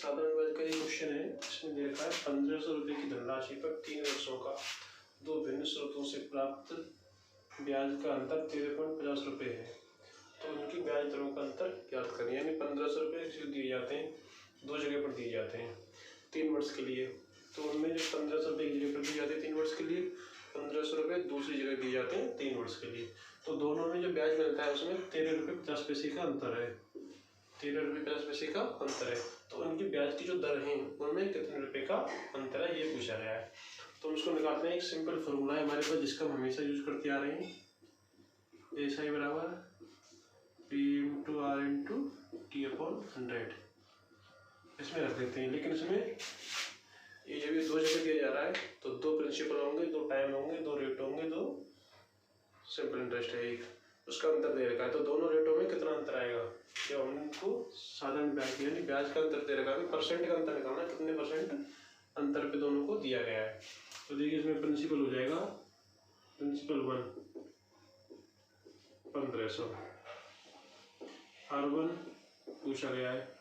साधारण ब्याज का ये क्वेश्चन है। इसमें दे रखा है 1500 रुपये की धनराशि पर 3 वर्षों का दो भिन्न स्रोतों से प्राप्त ब्याज का अंतर 13.50 रुपये है। तो उनकी ब्याज दरों का अंतर ज्ञात करें। यानी 1500 रुपये दिए जाते हैं, दो जगह पर दिए जाते हैं 3 वर्ष के लिए। तो उनमें जो 1500 रुपये एक जगह पर दिए जाते हैं 3 वर्ष के लिए, 1500 रुपये दूसरी जगह दिए जाते हैं 3 वर्ष के लिए। तो दोनों में जो ब्याज मिलता है उसमें 13 रुपये 50 पैसे का अंतर है। 13 रुपये 50 पैसे का अंतर है। तो उनकी ब्याज की जो दर है उनमें कितने रुपए का अंतर है ये पूछा गया है। तो उसको निकालते हैं। एक सिंपल फॉर्मूला है हमारे पास जिसका हम हमेशा यूज करते आ रहे हैं। ऐसा ही बराबर P into are into T upon 100 इसमें रख देते हैं। लेकिन इसमें ये जब ये दो जगह दिया जा रहा है तो दो प्रिंसिपल होंगे, दो टाइम होंगे, दो रेट होंगे, दो सिंपल इंटरेस्ट है एक, उसका अंतर दे रखा है। तो दोनों रेटों में कितना अंतर आएगा जब हमको साधारण ब्याज यानी ब्याज का अंतर दे रखा है। परसेंट का अंतर निकालना, कितने परसेंट अंतर पे दोनों को दिया गया है। तो देखिए इसमें प्रिंसिपल हो जाएगा प्रिंसिपल 1 1500, R1 पूछा गया है,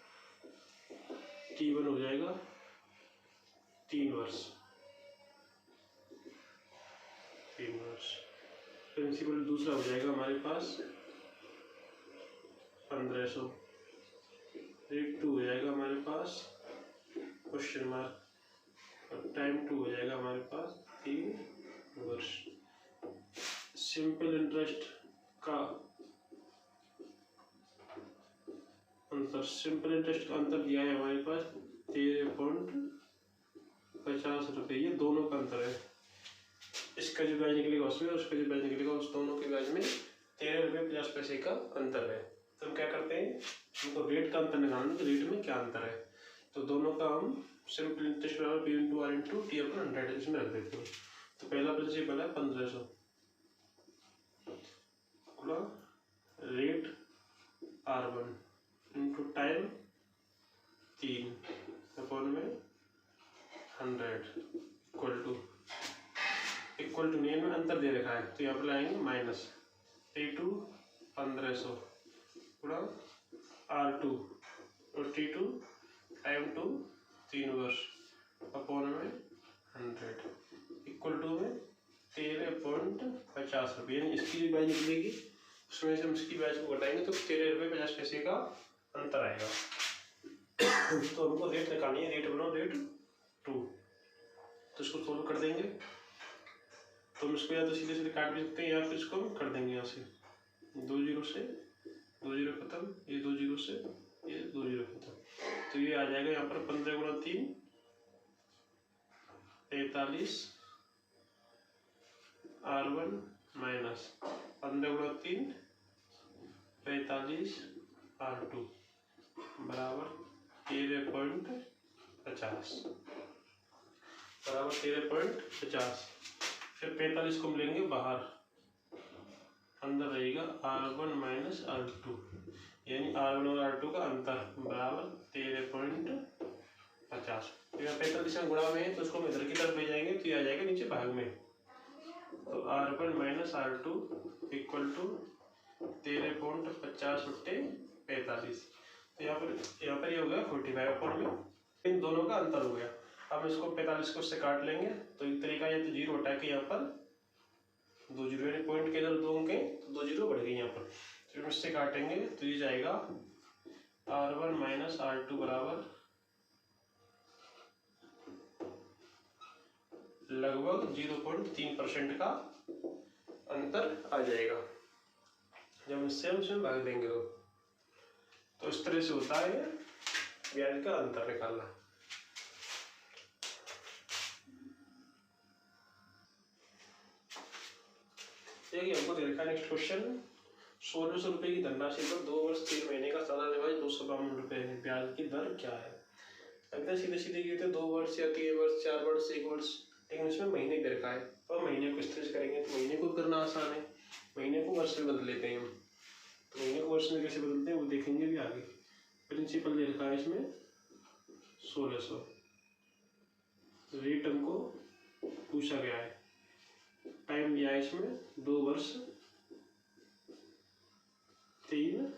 T1 हो जाएगा 3 वर्ष, प्रिंसिपल दूसरा हो जाएगा हमारे पास 1500, रेट 2 हो जाएगा हमारे पास क्वेश्चन मार्क, और टाइम 2 हो जाएगा हमारे पास 3 वर्ष। सिंपल इंटरेस्ट का अंतर, सिंपल इंटरेस्ट का अंतर दिया है हमारे पास 13.50 रुपये। ये दोनों का अंतर है। इसका जो ब्याज निकलेगा उसमें, उसका जो ब्याज निकलेगा उस दोनों के ब्याज में 13 रुपये 50 पैसे का अंतर है। तो हम क्या करते हैं, हमको रेट का अंतर निकालना, तो रेट में क्या अंतर है। तो दोनों का हम सिंपल इंटरेस्ट बराबर P into are into T upon 100 इसमें रख देते हैं। तो पहला प्रिंसिपल है 1500 rate R1 into time 3 upon में 100 इक्वल टू नियम में अंतर दे रखा है तो यहाँ पर लाएंगे माइनस T2 1500 पूरा R2 और T2 टाइम 2 3 वर्ष अपॉन में 100 इक्वल टू में 13.50 रुपये। यानी इसकी जो ब्याज निकलेगी उसमें से हम इसकी ब्याज को घटाएंगे तो 13 रुपये 50 पैसे का अंतर आएगा। तो हमको रेट निकालनी है, रेट बनाओ रेट 2। तो इसको सोल्व कर देंगे तो हम इसको या तो सीधे सीधे काट भी सकते हैं या फिर इसको कर देंगे यहाँ से 2 जीरो से 2 जीरो खत्म, ये 2 जीरो से ये 2 जीरो खत्म। तो ये आ जाएगा यहाँ पर 15 गुणा 3 45 R1 माइनस 15 गुणा 3 45 R2 बराबर 13.50 बराबर 13.50। फिर 45 को मिलेंगे बाहर, अंदर रहेगा R1 माइनस R2 यानी R1 और R2 का अंतर बराबर 13.50। तो यहाँ 45 में गुणा में है तो उसको हम इधर की तरफ ले जाएंगे तो ये आ जाएगा नीचे भाग में। तो R1 minus R2 equal to 13.50 बट्टे 45। तो यहाँ पर ये हो गया 45 अपॉन में इन दोनों का अंतर हो गया। अब इसको 45 को इससे काट लेंगे तो एक तरीका ये तो जीरो हटा के यहाँ पर 2 जीरो यानी पॉइंट के इधर 2 अंक तो 2 जीरो बढ़ गई यहाँ पर। तो इससे काटेंगे तो ये जाएगा R1 माइनस R2 बराबर लगभग 0.3% का अंतर आ जाएगा जब इससे हम उसमें भाग देंगे। तो इस तरह से होता है ब्याज का अंतर निकालना। देखिए हमको दे रखा है नेक्स्ट क्वेश्चन 1600 रुपये की धनराशि पर 2 वर्ष 3 महीने का साधारण ब्याज 252 रुपये है। ब्याज की दर क्या है। अगर सीधे सीधे कहते हैं 2 वर्ष या 3 वर्ष 4 वर्ष 1 वर्ष, लेकिन इसमें महीने दे रखा है तो महीने को इस तरह से करेंगे तो महीने को करना आसान है। महीने को वर्ष में बदल लेते हैं हम। तो महीने को वर्ष में कैसे बदलते हैं वो देखेंगे भी आगे। प्रिंसिपल दे रखा है इसमें 1600, रेट हमको पूछा गया है, टाइम दिया है इसमें 2 वर्ष 3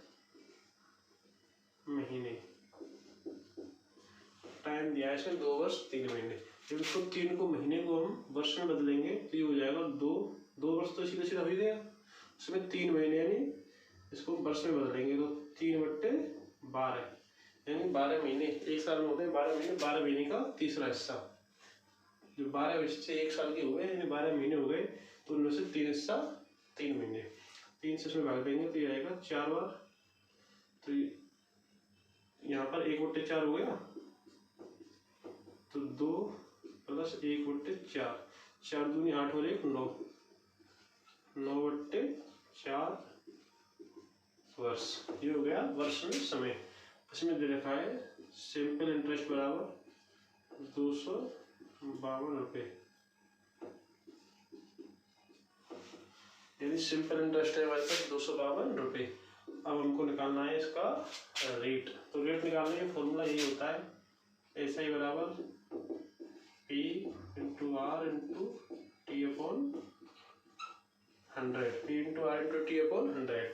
महीने। इसमें 2 वर्ष 3 महीने। जब इसको 3 को महीने को हम वर्ष में बदलेंगे तो ये हो जाएगा 2 वर्ष तो सीधा सीधा हो ही गया, उसमें 3 महीने यानी इसको वर्ष में बदलेंगे तो 3/12 यानी 12 महीने। एक साल में होते हैं 12 महीने, 12 महीने का तीसरा हिस्सा, जो 12 हिस्से एक साल के हो गए यानी 12 महीने हो गए, तो उनमें से 3 हिस्सा 3 महीने, 3 से इसमें भाग देंगे तो ये आएगा 4 बार। तो यहाँ पर 1/4 हो गया, तो 2 + 1/4, 4 दूनी 8 और 1 9, 9/4 वर्ष। ये हो गया वर्ष में समय। इसमें दे रखा है सिंपल इंटरेस्ट बराबर 252 रुपये, यानी सिंपल इंटरेस्ट है हमारे पास 252 रुपये। अब हमको निकालना है इसका रेट। तो रेट निकालने का फॉर्मूला यही होता है, SI बराबर P × R × T/100, P × R × T/100।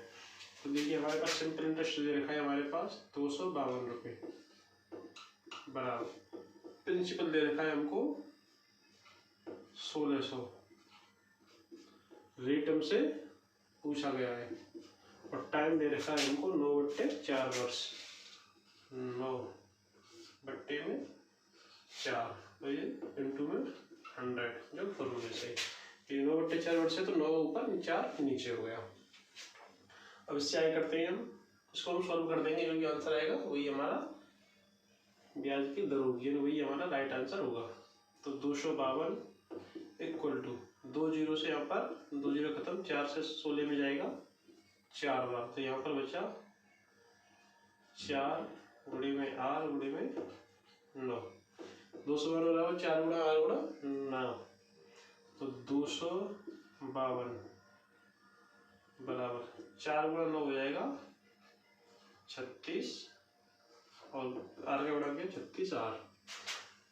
तो देखिए हमारे पास सिंपल इंटरेस्ट दे रखा है हमारे पास 252 रुपये बराबर प्रिंसिपल दे रखा है हमको 1600, रेट हमसे पूछा गया है और टाइम दे रखा है हमको 9/4 वर्ष, 9/4, तो ये इंटू में 100 जो फॉर्मूले से, ये 9/4 वर्ष है तो 9 ऊपर 4 नीचे हो गया। अब इससे आगे करते हैं हम, इसको हम सॉल्व कर देंगे, जो कि आंसर आएगा वही हमारा ब्याज की दर होगी, वही हमारा राइट आंसर होगा। तो 252 = 2 जीरो से यहाँ पर 2 जीरो खत्म, 4 से 16 में जाएगा 4 बार, तो यहाँ पर बचा 4 × R × 9, 252 बराबर 4 × R × 9, तो 252 बराबर 4 × 9 हो जाएगा 36, और R का बड़ा गया 36R,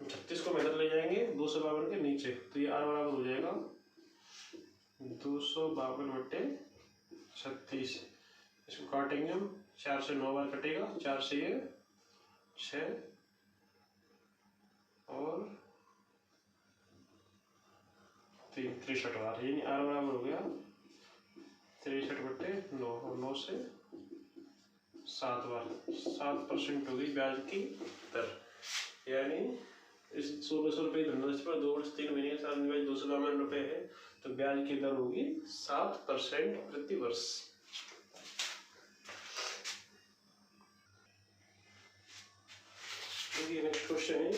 36 को मेथड ले जाएंगे 252 के नीचे, तो ये R बराबर हो जाएगा 252/36। इसको काटेंगे हम, 4 से 9 बार कटेगा, 4 से ये 6 और 3, 63 बार, यानी R बराबर हो गया 63/9, और 9 से 7 बार, 7% हो गई ब्याज की दर। यानी इस 1600 रुपये धनराशि पर 2 वर्ष 3 महीने के साथ निवेश 252 रुपये है, तो ब्याज की दर होगी 7% प्रति वर्ष। नेक्स्ट क्वेश्चन है,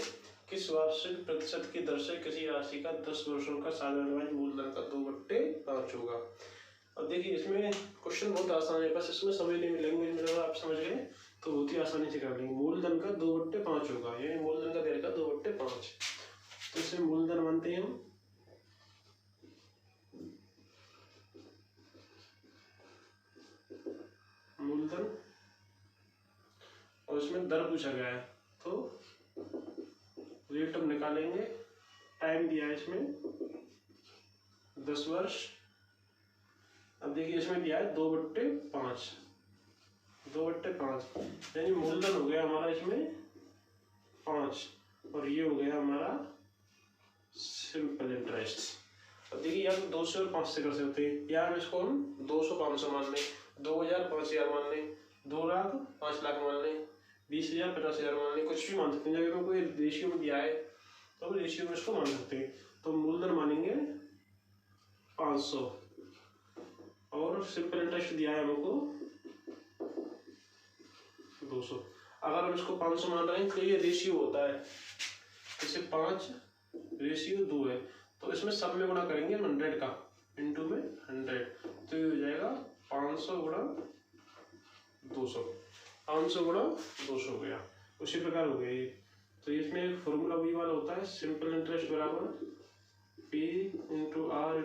किस वार्षिक प्रतिशत की दर से किसी राशि का 10 वर्षों का साधारण ब्याज मूलधन का 2/5 होगा। अब देखिए इसमें क्वेश्चन बहुत आसान है, बस इसमें समझने में लैंग्वेज में आप समझ गए तो बहुत ही आसानी से कर लेंगे। मूलधन का 2/5 होगा, यानी मूलधन का दर का 2/5, तो इसे मूलधन मानते हैं हम। मूलधन, और इसमें दर पूछा गया है तो रेट हम निकालेंगे। टाइम दिया है इसमें 10 वर्ष। अब देखिए इसमें दिया है 2/5, 2/5 यानी मूलधन हो गया हमारा इसमें 5, और ये हो गया हमारा सिंपल इंटरेस्ट। अब देखिए या तो 2 से और 5 से कर सकते हैं, या हम इसको 200 500 मान लें, 2000 5000 मान लें, 2 लाख 5 लाख मान लें, 20,000 50,000 मान लें, कुछ भी मान सकते हैं। जब हमें कोई रेशियो में दिया है तो हम रेशियो में इसको मान सकते हैं। तो मूलधन मानेंगे 500, और सिंपल इंटरेस्ट दिया है हमको 200। अगर हम इसको 500 मान रहे हैं तो ये रेशियो होता है, जैसे 5:2 है, तो इसमें सब में गुणा करेंगे 100 का, इंटू में 100, तो ये हो जाएगा 500 × 200, 500 × 200 हो गया। उसी प्रकार हो गया ये। तो इसमें एक फॉर्मूला वही वाला होता है, सिंपल इंटरेस्ट बराबर P × R ×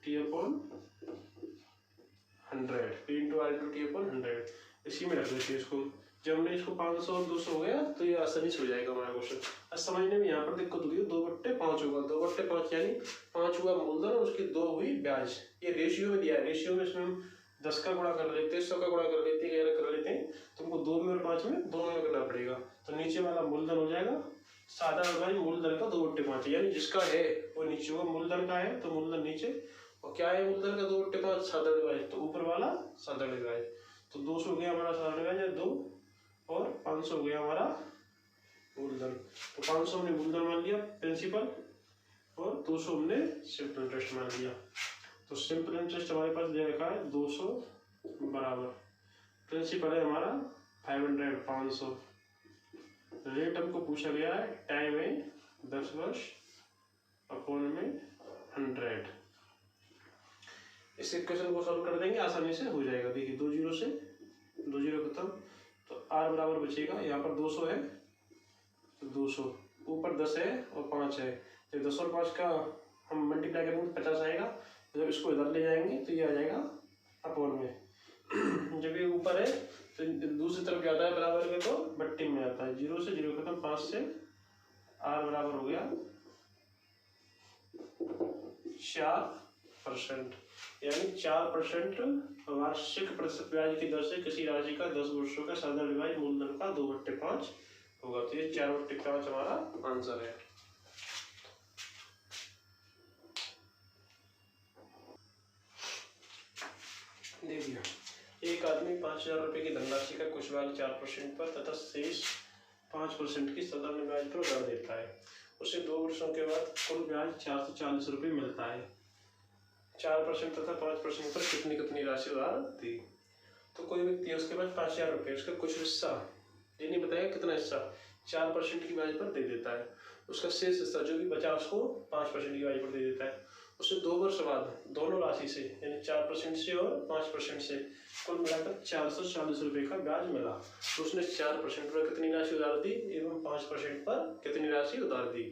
T/100, P × R × T/100, इसी में रख देते हैं इसको। जब हमने इसको 500 और 200 हो गया तो ये आसानी से हो जाएगा हमारा क्वेश्चन। अब समझने में यहाँ पर दिक्कत होगी, 2/5 होगा, 2/5 यानी 5 हुआ मूलधन और उसकी 2 हुई ब्याज। ये रेशियो में दिया है, रेशियो में इसमें हम 10 का गुणा कर लेते हैं, 100 का गुणा कर लेते हैं, 11 कर लेते हैं, तुमको 2 में और 5 में दोनों में करना पड़ेगा। तो नीचे वाला मूलधन हो जाएगा सादा डिवाइड मूलधन का 2/5, यानी जिसका है वो नीचे होगा, मूलधन का है तो मूलधन नीचे, और क्या है मूलधन का 2/5 सादा डिवाइड, तो ऊपर वाला सादा डिवाइड। तो 200 हो गया हमारा सादा डिवाइड 2, और 500 हो गया हमारा मूलधन। तो 500 हमने मूलधन मान लिया प्रिंसिपल, और 200 हमने सिंपल इंटरेस्ट मान लिया। तो सिंपल इंटरेस्ट हमारे पास दे रखा है 200 बराबर प्रिंसिपल है हमारा 500 500। रेट हमको पूछा गया है, टाइम है 10 वर्ष अपॉन में 100। इस इक्वेशन को सॉल्व कर देंगे, आसानी से हो जाएगा। देखिए 2 जीरो से 2 जीरो खत्म, तो r बराबर बचेगा, यहाँ पर 200 है तो 200, ऊपर 10 है और 5 है, तो 10 और 5 का हम मल्टीप्लाई करेंगे तो 50 आएगा। तो जब इसको इधर ले जाएंगे तो ये आ जाएगा अपॉन में। जब ये ऊपर है तो दूसरी तरफ जाता है बराबर के, तो बट्टी में आता है। 0 से 0 खत्म, 5 से r बराबर हो गया 4%, यानी 4% वार्षिक प्रतिशत ब्याज की दर से किसी राशि का 10 वर्षों का सादा डिवाइड मूलधन का 2/5 होगा। तो ये 4/5 हमारा आंसर है। देखिए एक आदमी 5,000 रुपए की धनराशि का कुछ भाग 4% पर तथा शेष 5% की साधारण ब्याज पर उधार देता है। उसे 2 वर्षों के बाद कुल ब्याज 440 रुपये मिलता है। 4% तथा 5% पर कितनी कितनी राशि उधार दी। तो कोई व्यक्ति है, उसके पास 5,000 रुपये, उसका कुछ हिस्सा, ये नहीं बताया कितना हिस्सा, 4% की ब्याज पर दे देता है। उसका शेष हिस्सा जो भी बचा उसको 5% की ब्याज पर दे देता है। उसे 2 वर्ष बाद दोनों राशि से, यानी 4% से और 5% से कुल मिलाकर 440 रुपये का ब्याज मिला। तो उसने 4% पर कितनी राशि उधार दी एवं 5% पर कितनी राशि उधार दी।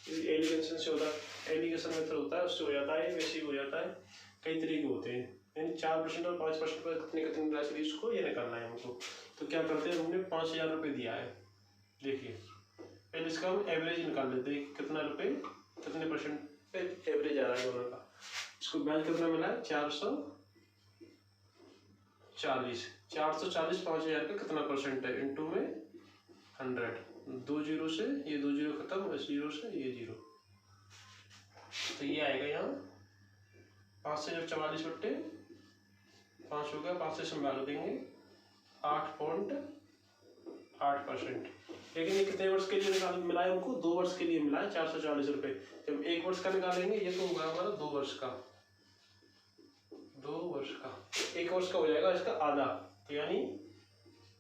एलिगेशन से होता है, एलिगेशन मेथड होता है, उससे हो जाता है, वैसे ही हो जाता है, कई तरीके होते हैं। यानी 4% और 5% पर कितनी कितनी राशि दी, उसको ये निकालना है हमको। तो क्या करते हैं, हमने 5,000 रुपये दिया है। देखिए पहले इसका हम एवरेज निकाल लेते हैं, कितना रुपये कितने परसेंट पे एवरेज आ रहा है दोनों का। इसको ब्याज कितना मिला है 440। 440 5,000 का कितना परसेंट है, इंटू में 100। 2 जीरो से ये 2 जीरो खत्म, इस जीरो से ये जीरो, तो ये आएगा यहाँ 5 से जब 44/5 होगा, 5 से संभाल देंगे 8.8%। लेकिन ये कितने वर्ष के लिए निकाल मिला है हमको, 2 वर्ष के लिए मिला है 440 रुपये। जब 1 वर्ष का निकालेंगे ये तो होगा हमारा 2 वर्ष का, 2 वर्ष का 1 वर्ष का हो जाएगा इसका आधा, तो यानी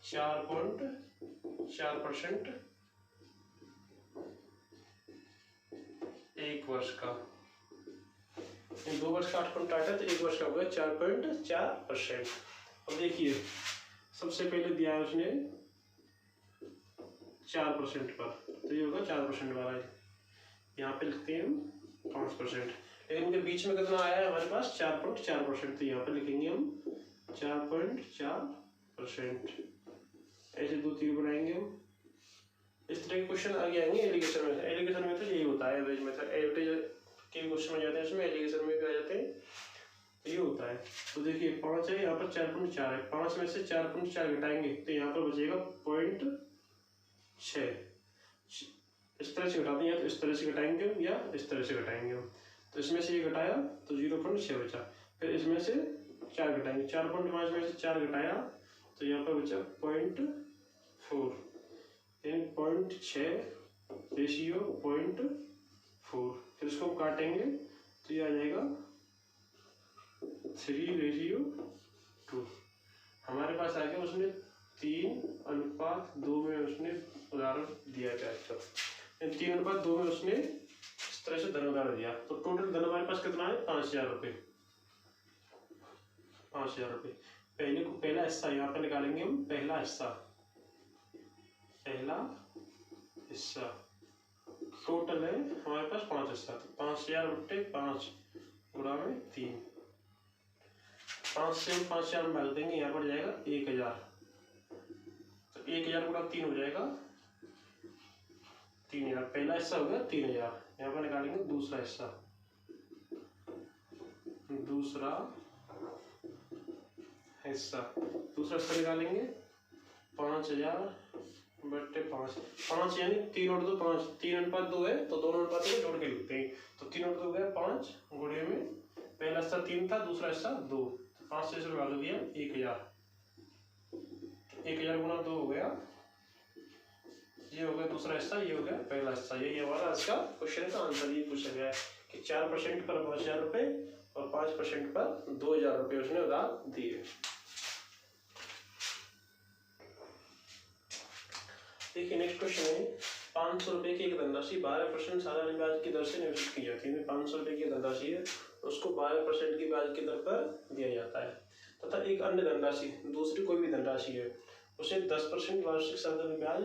4.4% 1 वर्ष का। 2 वर्ष का 8.8 है तो 1 वर्ष का होगा 4.4%। अब देखिए सबसे पहले दिया है उसने 4% पर, तो ये होगा 4% वाला है। यहाँ पे लिखते हैं हम 5%, लेकिन इनके बीच में कितना आया है हमारे पास 4.4%, तो यहाँ पे लिखेंगे हम 4.4%। ऐसे 2 तीर बनाएंगे हम। इस तरह के क्वेश्चन आगे आएंगे एलिगेशन में। एलिगेशन में तो यही होता है, एवरेज मेथड, एवरेज के क्वेश्चन में जाते हैं, उसमें एलिगेशन में भी आ जाते हैं, तो ये होता है। तो देखिए 5 है, यहाँ पर 4.4 है, 5 में से 4.4 घटाएंगे तो यहाँ पर बचेगा 0.6। इस तरह से घटाते हैं, तो इस तरह से घटाएंगे या इस तरह से घटाएंगे हम। तो इसमें से ये घटाया तो 0.6 बचा, फिर इसमें से 4 घटाएंगे, 4.5 में से 4 घटाया तो यहाँ पर बचा 0.4, यानी 0.6 रेशियो 0.4। फिर इसको काटेंगे तो ये आ जाएगा 3:2। हमारे पास आ गया, उसने 3:2 में उसने उदाहरण दिया है। 3:2 में उसने इस तरह से धन उधार दिया। तो टोटल धन हमारे पास कितना है 5,000 रुपये। 5,000 रुपये पहला हिस्सा यहाँ पे निकालेंगे हम, पहला हिस्सा टोटल है हमारे पास 5 हिस्सा, तो 5,000 बट्टे 5 गुणा में 3। 5 से हम 5,000 में डाल देंगे, यहाँ पर जाएगा 1,000, तो 1,000 गुणा 3 हो जाएगा 3,000। पहला हिस्सा हो गया 3,000। यहाँ पर निकालेंगे दूसरा हिस्सा, दूसरा हिस्सा। दूसरा हिस्सा निकालेंगे 5000 बट्टे 5। 5 यानी 3 और 2 5, 3:2 है तो दोनों अनुपातों को जोड़ के लिखते हैं। तो 3 और 2 गया 5 गुणे में पहला हिस्सा 3 था, दूसरा हिस्सा 2, 5 से शुरू हो गया 1000। 1000 गुना 2 हो गया, ये हो गया दूसरा हिस्सा, ये हो गया पहला हिस्सा। यही हमारा आज का क्वेश्चन का आंसर ये पूछा गया है कि 4% पर 5000 रुपये और 5% पर 2000 रुपये उसने उधार दिए। देखिए नेक्स्ट क्वेश्चन है 500 रुपये की एक धनराशि 12% सालाना ब्याज की दर से निवेशित की जाती है। 500 रुपये की धनराशि है, उसको 12% की ब्याज की दर पर दिया जाता है तथा एक अन्य धनराशि दूसरी कोई भी धनराशि है उसे 10% वार्षिक सालाना ब्याज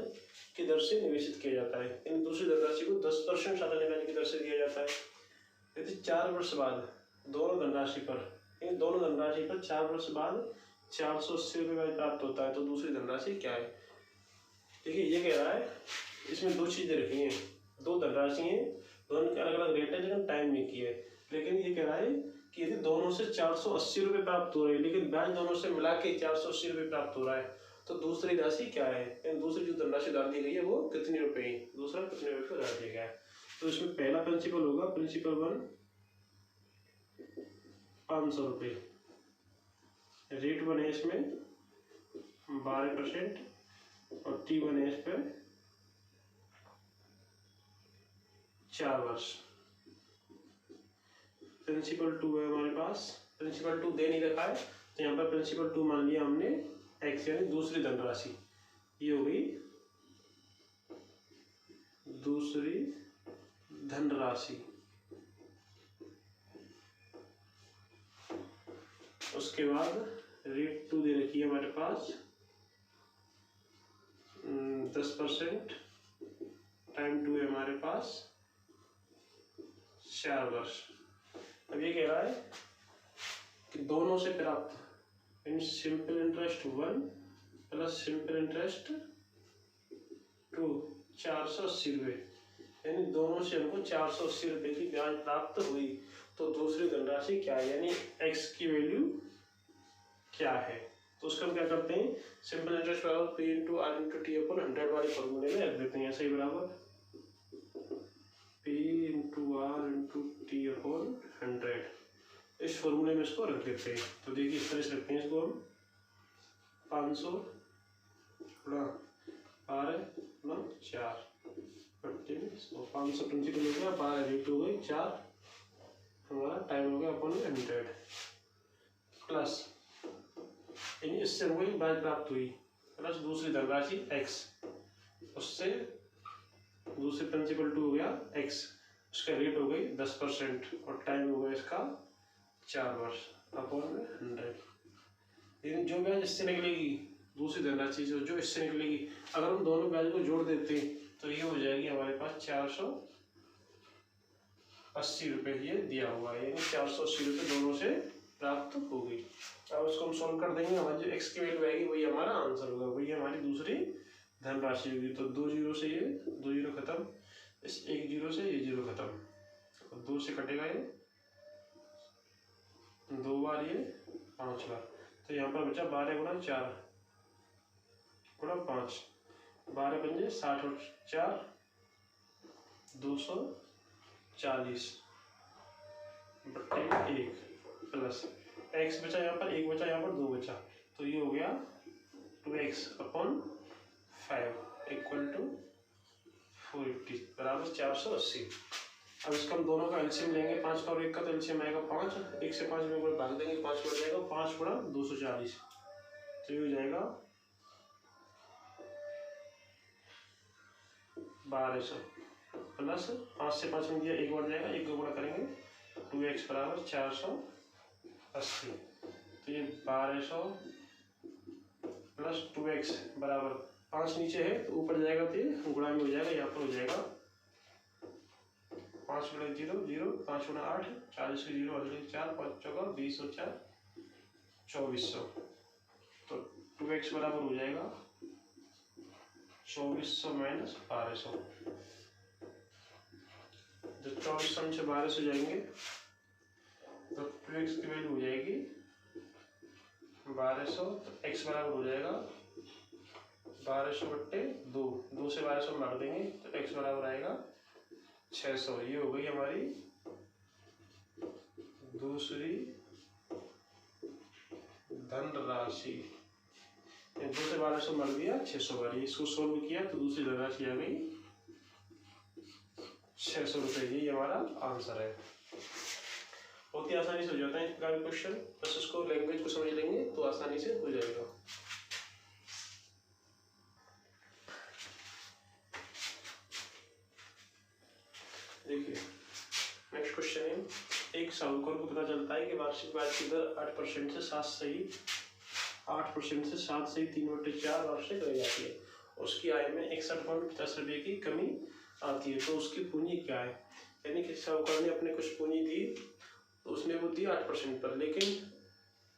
की दर से निवेशित किया जाता है। इन दूसरी धनराशि को 10% सालाना ब्याज की दर से दिया जाता है। यदि 4 वर्ष बाद दोनों धनराशि पर 4 वर्ष बाद 480 रुपये ब्याज प्राप्त होता है तो दूसरी धनराशि क्या है। देखिए ये कह रहा है इसमें दो चीजें रखी हैं, दो धनराशि हैं, दोनों के अलग अलग रेट है लेकिन टाइम में की है। लेकिन ये कह रहा है कि यदि दोनों से 480 रुपये प्राप्त हो रहे हैं लेकिन ब्याज दोनों से मिला के 480 रुपये प्राप्त हो रहा है तो दूसरी राशि क्या है, दूसरी जो धनराशि उधार दी गई है वो कितने रुपए है, दूसरा कितने रुपये उधार दिया गया है। तो इसमें पहला प्रिंसिपल होगा प्रिंसिपल 1 500 रुपये, रेट 1 है इसमें 12% और T1 है इस पे 4 वर्ष। प्रिंसिपल 2 है हमारे पास, प्रिंसिपल 2 दे नहीं रखा है तो यहाँ पर प्रिंसिपल 2 मान लिया हमने x यानी दूसरी धनराशि। ये हो गई दूसरी धनराशि। उसके बाद रेट 2 दे रखी है हमारे पास 10%, टाइम 2 है हमारे पास 4 वर्ष। अब ये कह रहा है कि दोनों से प्राप्त in simple interest 1 plus simple interest 2 480 रुपये, यानी दोनों से हमको 480 रुपये की ब्याज प्राप्त हुई तो दूसरी धनराशि क्या है, यानी x की वैल्यू क्या है। तो उसका हम क्या करते हैं, सिंपल इंटरेस्ट बराबर P into are into t upon 100 वाले फॉर्मूले में रख देते हैं। ऐसे ही बराबर P into are into t upon 100, इस फॉर्मूले में इसको रख देते हैं। तो देखिए इस तरह से रखते हैं इसको हम 500 गुणा 12 गुणा 4 बट्टे 500 प्रिंसिपल हो गया, 12 रेट हो गई 4, हमारा टाइम हो गया अपन 100 प्लस यानी इससे हमको ब्याज प्राप्त हुई प्लस दूसरी धनराशि x, उससे दूसरी प्रिंसिपल 2 हो गया x, उसका रेट हो गई 10% और टाइम हो गया इसका 4 वर्ष अपॉन 100। लेकिन जो ब्याज इससे निकलेगी दूसरी धनराशि जो इससे निकलेगी, अगर हम दोनों ब्याज को जोड़ देते तो ये हो जाएगी हमारे पास 480 रुपये ये दिया हुआ है, यानी 480 रुपये दोनों से प्राप्त हो गई। अब इसको हम सॉल्व कर देंगे, हमारी जो x की वैल्यू आएगी वही हमारा आंसर होगा, वही हमारी दूसरी धनराशि होगी। तो 2 जीरो से ये 2 जीरो खत्म, इस 1 जीरो से ये जीरो खत्म, और 2 से कटेगा ये 2 बार, ये 5 बार, तो यहाँ पर बचा 12 गुणा 4 गुणा 5, 12 पंजे 60 और 4 240 बट्टे 1 प्लस x बचा यहाँ पर, 1 बचा यहाँ पर, 2 बचा, तो ये हो गया 2x अपॉन 5 इक्वल टू 480 बराबर 480। अब इसका हम दोनों का एलसीएम लेंगे, 5 का और 1 का, तो एलसीएम आएगा 5, 1 से 5 में भाग देंगे, 5 बढ़ जाएगा, 5 गुणा 240, तो ये हो जाएगा 1200 प्लस 5 से 5 में दिया 1 बढ़ जाएगा, 1 को गुणा करेंगे 2x बराबर 480, तो ये 1200 प्लस 2x बराबर 5 नीचे है तो ऊपर जाएगा तो ये गुणा में हो जाएगा, यहाँ पर हो जाएगा 5 गुणा 0 0, 5 गुणा 8 40 के 0 4 5 चौका 20 और 4 2400, तो 2x बराबर हो जाएगा 2400 माइनस 1200, जब 2400 से 1200 जाएंगे तो 2x की वैल्यू हो जाएगी 1200, तो x बराबर हो जाएगा 1200/2, 2 से 1200 मार देंगे तो x बराबर आएगा 600। ये हो गई हमारी दूसरी धनराशि। 2 से 1200 मार दिया 600 बार, इसको सोल्व किया तो दूसरी धनराशि आ गई 600 रुपये। ये हमारा आंसर है। बहुत ही आसानी से हो जाता है इस प्रकार के क्वेश्चन, बस उसको लैंग्वेज को समझ लेंगे तो आसानी से हो जाएगा। देखिए नेक्स्ट क्वेश्चन है, एक साहूकार को पता चलता है कि वार्षिक ब्याज की दर 8% से 3/4 वार्षिक रह जाती है। उसकी आय में 61.50 रुपये की कमी आती है, तो उसकी पूंजी क्या है? यानी कि साहूकार ने अपने कुछ पूंजी दी तो उसने वो दी 8% पर, लेकिन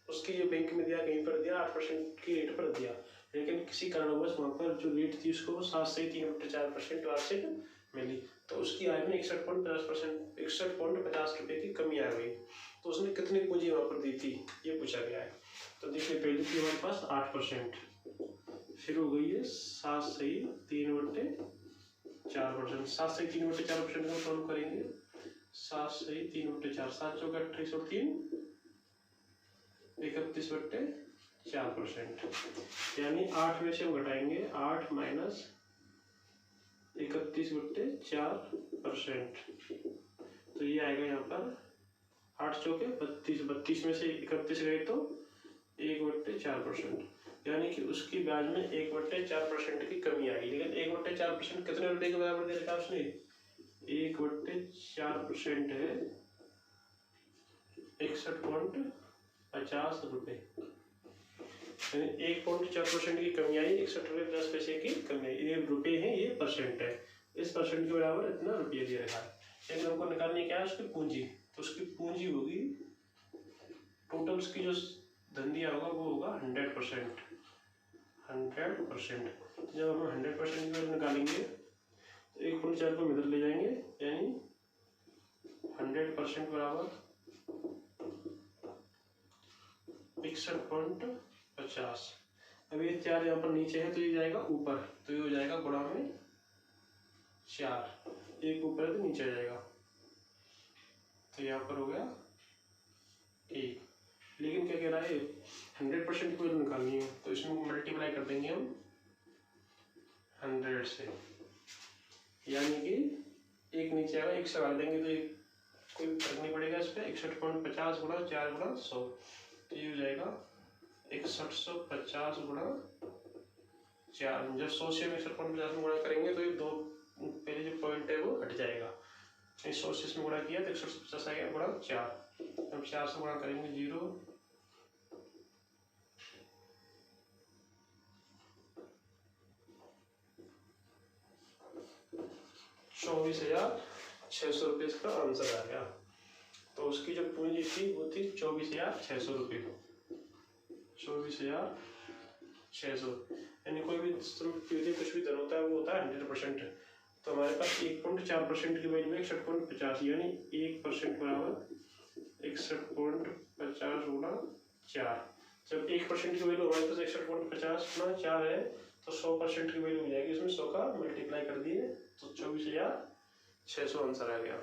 उसके जो बैंक में दिया कहीं पर दिया 8% की रेट पर दिया, लेकिन किसी कारणवश वहाँ पर जो रेट थी उसको 7 से 3/4% वार्षिक मिली, तो उसकी आय में 61.50 रुपये की कमी आ गई। तो उसने कितनी पूंजी वहाँ पर दी थी ये पूछा गया है। तो देखिए पहले थी हमारे पास 8%, फिर हो गई है 7 से 3/4%। 7 से 3/4% को सॉल्व करेंगे, 7 से 3/4, 7 चौके 28 और 3 31/4%, यानी 8 में से हम घटाएंगे 8 माइनस 31/4%, तो ये आएगा यहाँ पर 8 चौके 32, 32 में से 31 गए तो 1/4%, यानी कि उसकी ब्याज में 1/4% की कमी आई। लेकिन 1/4% कितने रुपए के बराबर दे रखा उसने? 1/4% है 61.50 रुपये, यानी 1.4% की कमी आई, 61.50 की कमी आई। ये रुपये है, ये परसेंट है, इस परसेंट के बराबर इतना रुपये दे रखा है। लेकिन हमको निकालनी क्या है? उसकी पूंजी। तो उसकी पूंजी होगी टोटल, उसकी जो धन दिया होगा वो होगा 100%। जब हम 100% की वैल्यू निकालेंगे तो 1.4 को इधर ले जाएंगे, यानी 100% बराबर 61.50। अब ये 4 यहाँ पर नीचे है तो ये जाएगा ऊपर, तो ये हो जाएगा गुणा में 4, एक ऊपर है तो नीचे आ जाएगा, तो यहाँ पर हो गया 1। लेकिन क्या कह रहा है? 100% की वैल्यू निकालनी है, तो इसमें मल्टीप्लाई कर देंगे हम 100 से, यानी कि एक नीचे आएगा, एक से काट देंगे तो कोई फर्क नहीं पड़ेगा इस पर। 61.50 गुणा 4 गुणा 100, तो ये हो जाएगा 6150 गुणा 4। जब 100 से 61.50 में गुणा करेंगे तो ये दो पहले जो पॉइंट है वो हट जाएगा। 100 से इसमें गुणा किया तो 150 आएगा गुणा 4, अब 4 से गुणा करेंगे 0, 24,600 रुपये इसका आंसर आ गया। तो उसकी जो पूंजी थी वो थी 24,600 रुपये, 24,600, यानी कोई भी कुछ भी धन होता है वो होता है 100%। तो हमारे पास 1.4% की वैल्यू है 61.50, यानी 1% बराबर 61.50 गुणा 4। जब 1% की वैल्यू हमारे पास 61.50 गुणा 4 है तो 100% की वैल्यू हो जाएगी, इसमें 100 का मल्टीप्लाई कर दिए तो 24,600 आंसर आ गया।